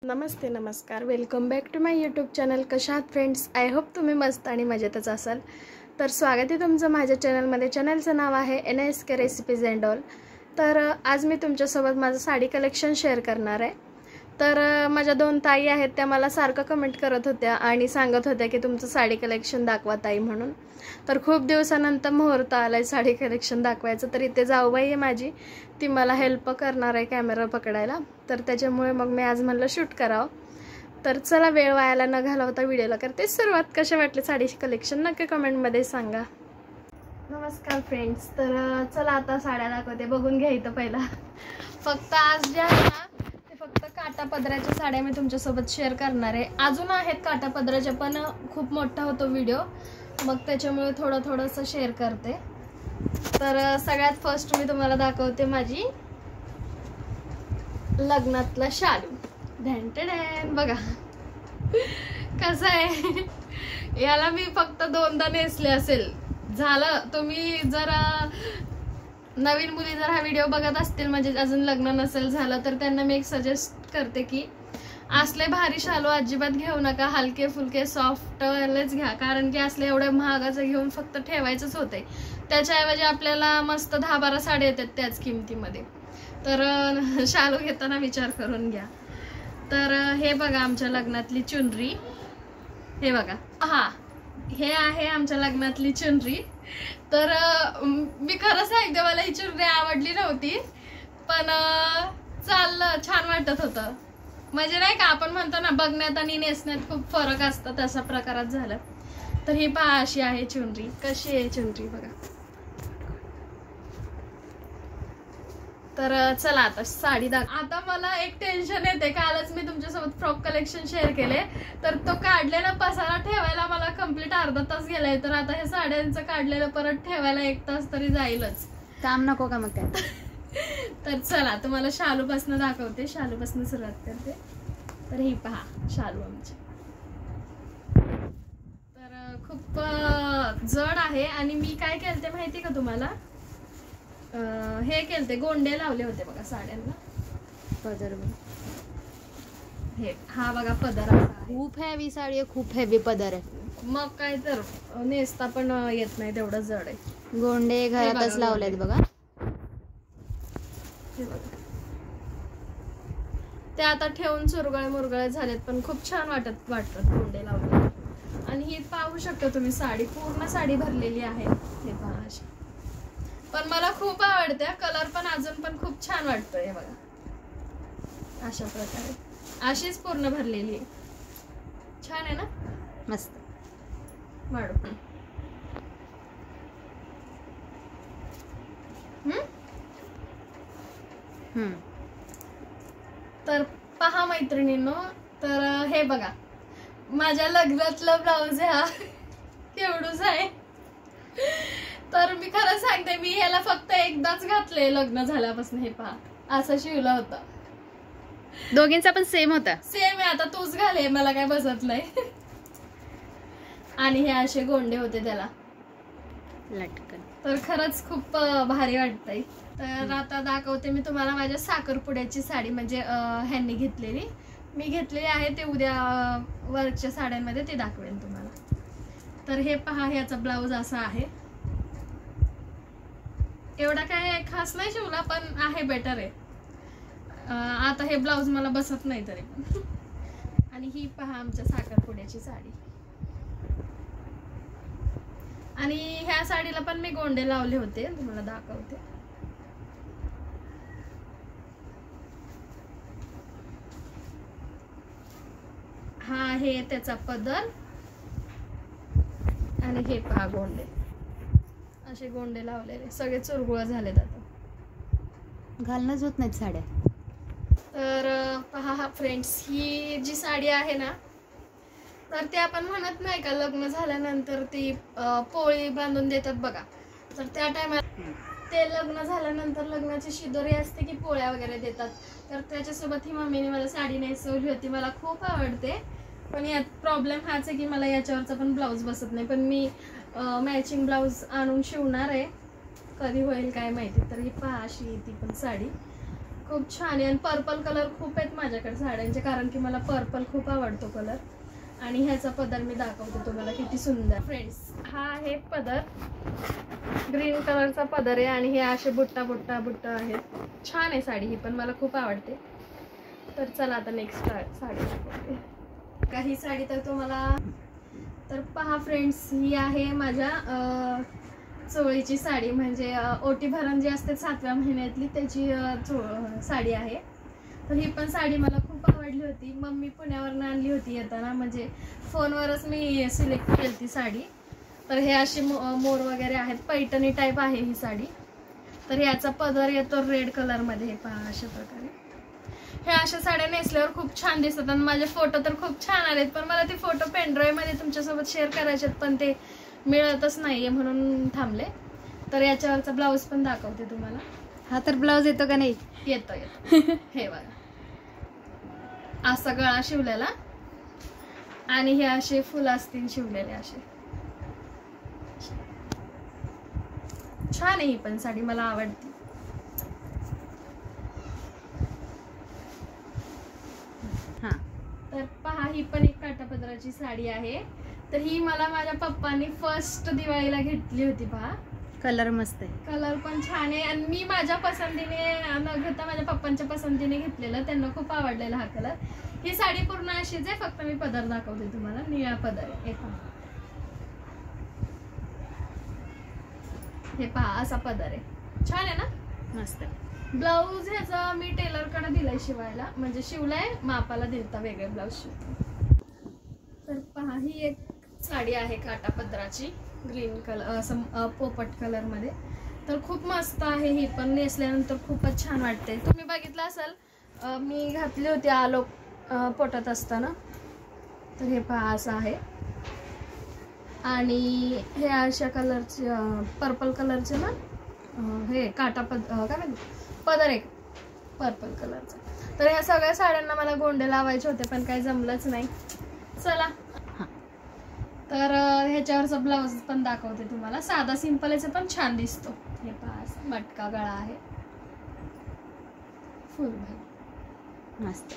नमस्ते नमस्कार, welcome back to my YouTube channel. कशा आहात फ्रेंड्स? आय होप तुम्ही मस्त आणि मजेतच असाल. तर स्वागत आहे तुमचं माझ्या चॅनलमध्ये. चॅनलचं नाव आहे NSK रेसिपीज अँड ऑल. तर आज मी तुमच्यासोबत माझं साडी कलेक्शन शेअर करणार आहे. तर माझ्या 2 ताई आहेत, त्या मला सारखं कमेंट करत होत्या आणि सांगत होत्या की तुमचं साडी कलेक्शन दाखवा ताई म्हणून. तर खूप दिवसानंतर मुहूर्त आलाय साडी कलेक्शन दाखवायचं. तर इथे जाऊबाई आहे माझी, ती मला हेल्प करणार आहे कॅमेरा पकडायला. तर त्याच्यामुळे मग मी आज म्हणलं शूट करावं. तर चला वेळ वायाला न घालवता व्हिडिओला करते सुरुवात. कशा वाटले साडी कलेक्शन नक्की कमेंटमध्ये सांगा. नमस्कार फ्रेंड्स. तर चला आता साड्या दाखवते, बघून घ्या. इथं पहिला फक्त आज ज्या आहे ना ते फक्त काटा पदराच्या साड्या मी तुमच्यासोबत शेअर करणार आहे. अजून आहेत काटा पदराच्या, पण खूप मोठा होतो व्हिडिओ, मग त्याच्यामुळे थोडंसं शेअर करते. तर सगळ्यात फर्स्ट मी तुम्हाला दाखवते माझी लग्नातला शालू. ढॅन बघा कसं आहे. याला मी फक्त 2दा नेसले असेल. झालं. तुम्ही जर नवीन मुली जर हा व्हिडिओ बघत असतील, म्हणजे अजून लग्न नसेल झालं, तर त्यांना मी एक सजेस्ट करते की असले भारी शालू अजिबात घेऊ नका. हलके फुलके सॉफ्ट वालेच घ्या, कारण की असले एवढ्या महागाचं घेऊन फक्त ठेवायचंच होते. त्याच्याऐवजी आपल्याला मस्त 10-12 साड्या येतात त्याच किमतीमध्ये. तर शालू घेताना विचार करून घ्या. तर हे बघा आमच्या लग्नातली चुनरी. हे बघा, हा हे आहे आमच्या लग्नातली चुनरी. तर मी खरं सांगते, मला ही चुनरी आवडली नव्हती, पण चाललं, छान वाटत होतं. म्हणजे नाही का आपण म्हणतो ना, बघण्यात आणि नेसण्यात खूप फरक असतो, तसा प्रकारात झालं. तर ही पहा, अशी आहे चुनरी. कशी आहे चुनरी बघा. तर चला आता साडी आता मला एक टेन्शन येते. कालच मी तुमच्यासोबत फ्रॉक कलेक्शन शेअर केले, तर तो काढलेला पसारा ठेवायला मला कंप्लीट अर्धा तास गेलाय. तर आता हे साड्यांचं काढलेलं परत ठेवायला 1 तास तरी जाईलच. काम नको का मग काय. तर चला तुम्हाला शालूपासून दाखवते, शालूपासून सुरुवात करते. तर ही पहा शालू आमची. तर खूप जड आहे आणि मी काय केलते माहिती का तुम्हाला, हे केलते, गोंडे लावले होते बघा साड्यांना. पदर हे हा बघा पदर असा खूप हेवी साडी आहे, खूप हेवी पदर आहे. मग काय तर नेसता पण येत नाही, तेवढं जड आहे. गोंडे घरातच लावलेत बघा. ते आता ठेवून चुरगळे मुरगळे झालेत, पण खूप छान वाटतात गोंडे लावले. आणि ही पाहू शकता तुम्ही साडी, पूर्ण साडी भरलेली आहे. हे पहा अशी. पण मला खूप आवडते, कलर पण अजून पण खूप छान वाटतोय. हे बघा अशा प्रकारे अशीच पूर्ण भरलेली आहे. छान आहे ना, मस्त. वाढू तर पहा मैत्रिणींनो, तर हे बघा माझ्या लग्नातला ब्लाऊज आहे हा. केवढूच आहे. तर मी खरं सांगते, मी ह्याला फक्त एकदाच घातले लग्न झाल्यापासून. हे पहा असं शिवला होता. दोघींचा पण सेम होता. सेम आहे. आता तूच घाले, मला काय बसत नाही. आणि हे असे गोंडे होते त्याला लटकन. तर खरंच खूप भारी वाटतंय. तर आता दाखवते मी तुम्हाला माझ्या साखरपुड्याची साडी, म्हणजे ह्यांनी घेतलेली. मी घेतलेली आहे ते उद्या वर्कच्या साड्यांमध्ये ते दाखवेन तुम्हाला. तर हे पहा, ह्याचा ब्लाऊज असा आहे. एवढा काय खास नाही शिवला, पण आहे, बेटर आहे. आता हे ब्लाऊज मला बसत नाही तरी पण. आणि ही पहा आमच्या साखरपुड्याची साडी. आणि ह्या साडीला पण मी गोंडे लावले होते, तुम्हाला दाखवते. हा आहे त्याचा पदर. आणि हे पहा गोंडे, असे गोंडे लावलेले, सगळे चुरगुळ झालेत. आता घालणंच होत नाहीत साड्या. तर पहा फ्रेंड्स, ही जी साडी आहे ना, तर ते आपण म्हणत नाही का लग्न झाल्यानंतर ती पोळी बांधून देतात बघा. तर त्या टायमाला ते लग्न झाल्यानंतर लग्नाची शिदोरी असते की पोळ्या वगैरे देतात. तर त्याच्यासोबत ही मम्मीने मला साडी नेसवली होती. मला खूप आवडते, पण यात प्रॉब्लेम हाच आहे की मला याच्यावरचा पण ब्लाऊज बसत नाही. पण मी मॅचिंग ब्लाऊज आणून शिवणार आहे, कधी होईल काय माहिती. तर ही पहा अशी ती पण साडी खूप छान आहे. आणि पर्पल कलर खूप आहेत माझ्याकडे साड्यांचे, कारण की मला पर्पल खूप आवडतो कलर. आणि ह्याचा पदर मी दाखवते तुम्हाला किती सुंदर. फ्रेंड्स, हा आहे पदर, ग्रीन कलरचा पदर आहे आणि हे असे बुट्टा बुट्टा बुट्टा आहेत. छान आहे साडी, ही पण मला खूप आवडते. तर चला आता नेक्स्ट साडी दाखवते. काही साडी तर तुम्हाला, तर पहा फ्रेंड्स, ही आहे माझ्या चोळीची साडी, म्हणजे ओटी भरण जी असते 7व्या महिन्यातली त्याची साडी आहे. तर ही पण साडी मला खूप आवडली होती. मम्मी पुण्यावरून आणली होती येताना, म्हणजे फोनवरच मी सिलेक्ट केली ती साडी. तर हे अशी मोर वगैरे आहेत, पैठणी टाईप आहे ही साडी. तर याचा पदर येतो रेड कलरमध्ये. हे पहा अशा प्रकारे. ह्या अशा साड्या नेसल्यावर खूप छान दिसतात आणि माझे फोटो तर खूप छान आलेत, पण मला ते फोटो पेनड्राईव्हमध्ये तुमच्यासोबत शेअर करायचे आहेत, पण ते मिळतच नाहीये म्हणून थांबले. तर याच्यावरचा ब्लाऊज पण दाखवते तुम्हाला. हा तर ब्लाऊज येतो का नाही? येतो. हे बघा, असा गळा शिवलेला आणि हे असे फुलं असतील शिवलेले असे. छान आहे ही पण साडी, मला आवडते. हा, तर पहा, ही पण एक काठापदराची साडी आहे. तर ही मला माझ्या पप्पांनी फर्स्ट दिवाळीला घेतली होती. पहा, कलर मस्त आहे, कलर पण छान आहे. आणि मी माझ्या पसंतीने न घेता माझ्या पप्पांच्या पसंतीने घेतलेलं, त्यांना खूप आवडलेला हा कलर. ही साडी पूर्ण अशीच आहे, फक्त मी पदर दाखवते तुम्हाला. निळा पदर आहे. हे पहा असा पदर आहे. छान आहे ना? मस्त. ब्लाऊज ह्याचा मी टेलरकडे दिलाय शिवायला, म्हणजे शिवलाय, मापाला दिलता वेगळे ब्लाऊज शिवतो. तर पहा, ही एक साडी आहे काठापदराची, ग्रीन कलर, असं पोपट कलर मध्ये. तर खूप मस्त आहे ही पण, नेसल्यानंतर खूपच छान वाटते. तुम्ही बघितलं असेल, मी घातली होती आलोक पोटात असताना. तर हे पहा असं आहे. आणि हे अशा कलरचे, पर्पल कलरचे ना, हे काय पदर एक पर्पल कलरचा. तर ह्या सगळ्या साड्यांना मला गोंडे लावायचे होते, पण काही जमलंच नाही. चला, तर ह्याच्यावरचा ब्लाऊज पण दाखवते तुम्हाला. साधा सिंपल याचा पण छान दिसतो. हे पहा, मटका गळा आहे, फुल मस्त.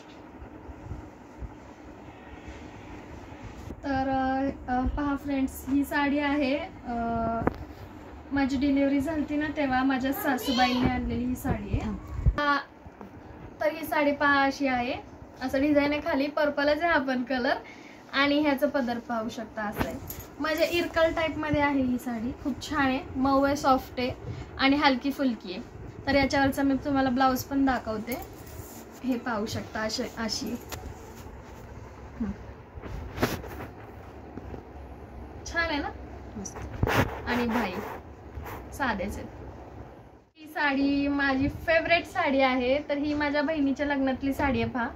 तर पहा फ्रेंड्स, ही साडी आहे, माझी डिलिव्हरी झाली ना तेव्हा माझ्या सासूबाईंनी आणलेली ही साडी आहे. तर ही साडी पहा अशी आहे, असं डिझाईन आहे खाली, पर्पलच आहे हा पण कलर. आणि ह्याचं पदर पाहू शकता असं आहे, माझ्या इरकल टाईप मध्ये आहे ही साडी. खूप छान आहे, मऊ आहे, सॉफ्ट आहे आणि हलकी फुलकी आहे. तर याच्यावरचा मी तुम्हाला ब्लाऊज पण दाखवते. हे पाहू शकता अशी छान आहे ना? मस्त. आणि भाई साधेच आहेत. ही साडी माझी फेवरेट साडी आहे. तर ही माझ्या बहिणीच्या लग्नातली साडी आहे. पहा,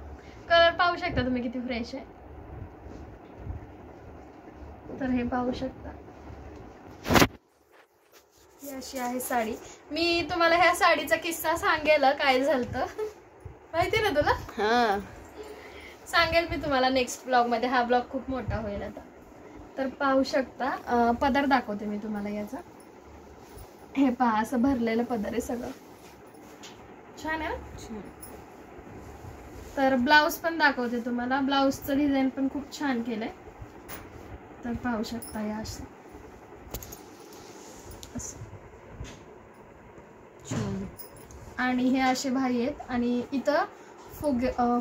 कलर पाहू शकता तुम्ही किती फ्रेश आहे. तर हे पाहू शकता, ही अशी आहे साडी. मी तुम्हाला ह्या साडीचा किस्सा सांगेल, काय झालं माहिती ना तुला? हा, सांगेल मी तुम्हाला नेक्स्ट ब्लॉग मध्ये. हा ब्लॉग खूप मोठा होईल आता. तर पाहू शकता, पदर दाखवते मी तुम्हाला याचा. हे पहा, असं भरलेलं पदर आहे सगळं. छान आहे ना? तर ब्लाऊज पण दाखवते तुम्हाला. ब्लाऊजचं डिझाईन पण खूप छान केलंय. तर पाहू शकता या असं आणि हे असे भाई आहेत. आणि इथं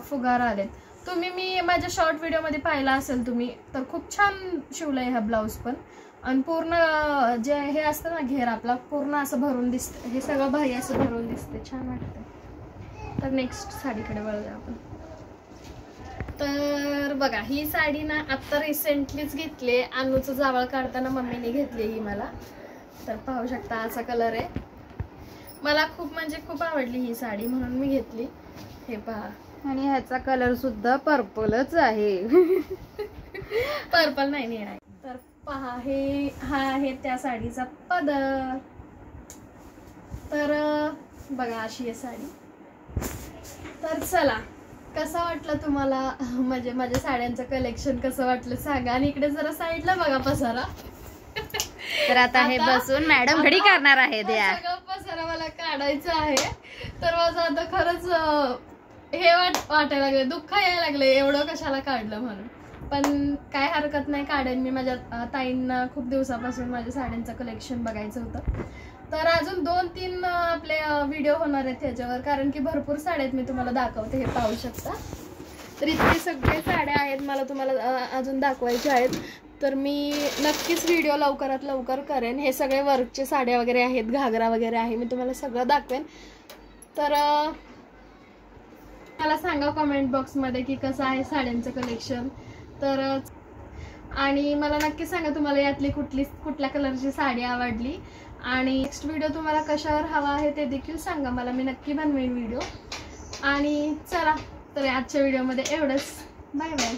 फुगार आलेत. तुम्ही मी माझ्या शॉर्ट व्हिडिओ मध्ये पाहिला असेल तुम्ही, तर खूप छान शिवलंय हा ब्लाऊज पण. आणि पूर्ण जे हे असतं ना घेर आपला, पूर्ण असं भरून दिसतं. हे सगळं भाई असं भरून दिसते, छान वाटतं. तर नेक्स्ट साडीकडे वळूया आपण. तर बघा, ही साडी ना आता रिसेंटलीच घेतली. अनुचं जावळ काढताना मम्मीने घेतली ही मला. तर पाहू शकता असा कलर आहे. मला खूप म्हणजे खूप आवडली ही साडी, म्हणून मी घेतली. हे पहा, आणि ह्याचा कलर सुद्धा पर्पलच आहे. पर्पल नाही आहे. तर पहा, हा आहे त्या साडीचा पदर. तर बघा अशी आहे साडी. तर चला, कसं वाटलं तुम्हाला, म्हणजे माझ्या साड्यांचं कलेक्शन कसं वाटलं सांगा. आणि इकडे जरा साईडला बघा पसारा. तर आता हे बसून मॅडम घडी करणार आहेत या. सगळं पसारा मला काढायचं आहे. तर माझं आता खरंच हे वाटायला लागले, दुःख यायला लागले एवढं कशाला काढलं म्हणून. पण काय हरकत नाही, काढेन मी. माझ्या ताईंना खूप दिवसापासून माझ्या साड्यांचं कलेक्शन बघायचं होतं. तर अजून 2-3 आपले व्हिडिओ होणार आहेत त्याच्यावर, कारण की भरपूर साड्या आहेत. मी तुम्हाला दाखवते, हे पाहू शकता. तर इतके सगळे साड्या आहेत, मला तुम्हाला अजून दाखवायच्या आहेत. तर मी नक्कीच व्हिडिओ लवकरात लवकर करेन. हे सगळे वर्कचे साड्या वगैरे आहेत, घागरा वगैरे आहे, मी तुम्हाला सगळं दाखवेन. तर मला सांगा कमेंट बॉक्समध्ये की कसं आहे साड्यांचं कलेक्शन. तर आणि मला नक्की सांगा तुम्हाला यातली कुठल्या कलरची साडी आवडली, आणि नेक्स्ट व्हिडिओ तुम्हाला कशावर हवा आहे ते देखील सांगा मला, मी नक्की बनवेन व्हिडिओ. आणि चला, तर आजच्या व्हिडिओमध्ये एवढंच. Bye bye.